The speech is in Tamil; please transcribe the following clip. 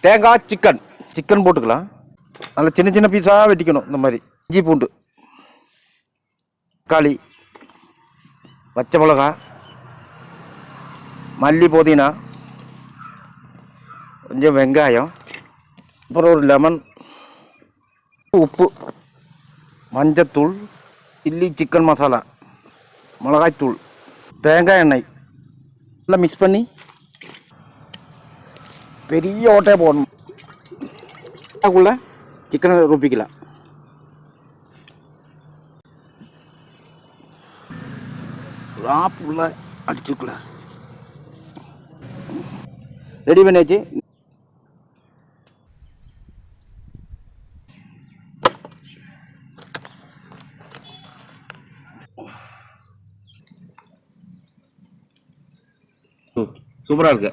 தேங்காய் சிக்கன் போட்டுக்கலாம். அதில் சின்ன சின்ன பீஸாக வெட்டிக்கணும். இந்த மாதிரி இஞ்சி பூண்டு, தக்காளி, பச்சை மிளகா, மல்லி, புதினா, கொஞ்சம் வெங்காயம், அப்புறம் ஒரு லெமன், உப்பு, மஞ்சத்தூள், சில்லி சிக்கன் மசாலா, மிளகாய்த்தூள், தேங்காய் எண்ணெய் எல்லாம் மிக்ஸ் பண்ணி பெரிய ஓட்டையாக போடணும். அதுக்குள்ள சிக்கனை ருப்பிக்கலாம். ஃபுல்லாக அடிச்சுக்கலாம். ரெடி பண்ணியாச்சு. சூப்பராக இருக்கு.